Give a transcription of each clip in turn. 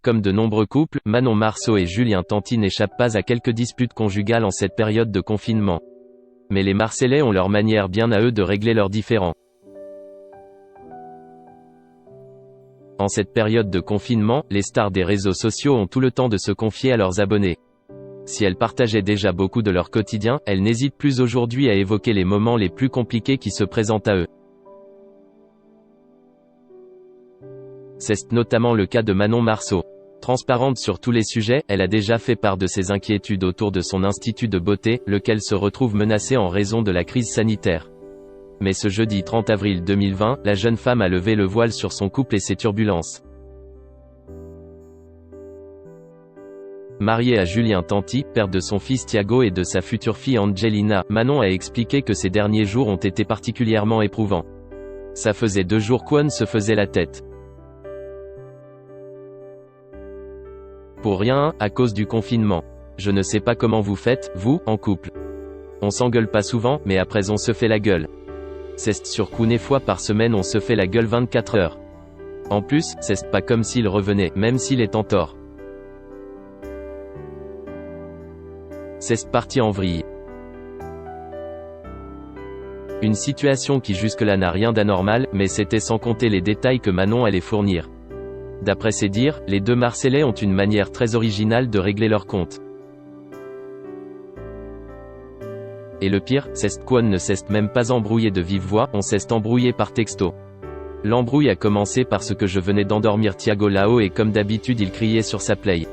Comme de nombreux couples, Manon Marceau et Julien Tanti n'échappent pas à quelques disputes conjugales en cette période de confinement. Mais les Marseillais ont leur manière bien à eux de régler leurs différends. En cette période de confinement, les stars des réseaux sociaux ont tout le temps de se confier à leurs abonnés. Si elles partageaient déjà beaucoup de leur quotidien, elles n'hésitent plus aujourd'hui à évoquer les moments les plus compliqués qui se présentent à eux. C'est notamment le cas de Manon Marceau. Transparente sur tous les sujets, elle a déjà fait part de ses inquiétudes autour de son institut de beauté, lequel se retrouve menacé en raison de la crise sanitaire. Mais ce jeudi 30 avril 2020, la jeune femme a levé le voile sur son couple et ses turbulences. Mariée à Julien Tanti, père de son fils Thiago et de sa future fille Angelina, Manon a expliqué que ces derniers jours ont été particulièrement éprouvants. Ça faisait 2 jours qu'On se faisait la tête. Pour rien, à cause du confinement. Je ne sais pas comment vous faites, vous, en couple. On s'engueule pas souvent, mais après on se fait la gueule. C'est sûr qu'une fois par semaine on se fait la gueule 24 heures. En plus, c'est pas comme s'il revenait, même s'il est en tort. C'est parti en vrille. Une situation qui jusque-là n'a rien d'anormal, mais c'était sans compter les détails que Manon allait fournir. D'après ses dires, les deux Marseillais ont une manière très originale de régler leur compte. Et le pire, c'est qu'on ne s'est même pas embrouillé de vive voix, on s'est embrouillé par texto. L'embrouille a commencé parce que je venais d'endormir Thiago là-haut et comme d'habitude il criait sur sa play.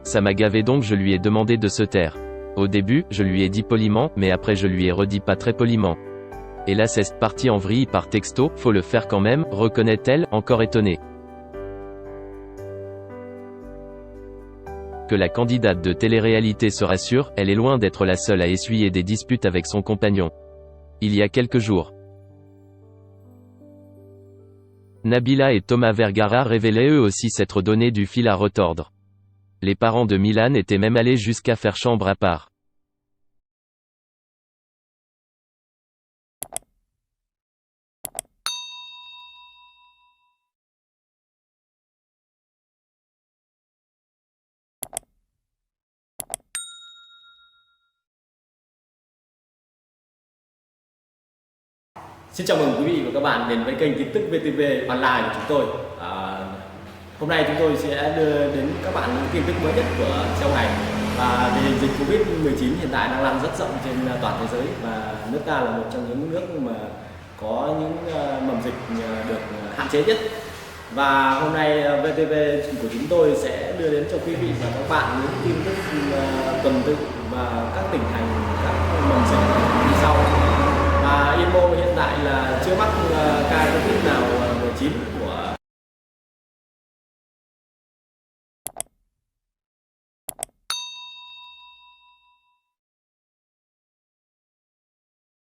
Ça m'a gavé donc je lui ai demandé de se taire. Au début, je lui ai dit poliment, mais après je lui ai redit pas très poliment. Et là c'est parti en vrille par texto, faut le faire quand même, reconnaît-elle, encore étonnée. Que la candidate de télé-réalité se rassure, elle est loin d'être la seule à essuyer des disputes avec son compagnon. Il y a quelques jours, Nabila et Thomas Vergara révélaient eux aussi s'être donné du fil à retordre. Les parents de Milan étaient même allés jusqu'à faire chambre à part. Xin chào mừng quý vị và các bạn đến với kênh tin tức VTV Online của chúng tôi. Hôm nay chúng tôi sẽ đưa đến các bạn những tin tức mới nhất của trong ngày. Và tình hình dịch Covid-19 hiện tại đang lan rất rộng trên toàn thế giới và nước ta là một trong những nước mà có những mầm dịch được hạn chế nhất. Và hôm nay VTV của chúng tôi sẽ đưa đến cho quý vị và các bạn những tin tức tuần tự và các tỉnh thành, các mầm dịch như sau. Yên Mô hiện tại là chưa mắc ca Covid nào 19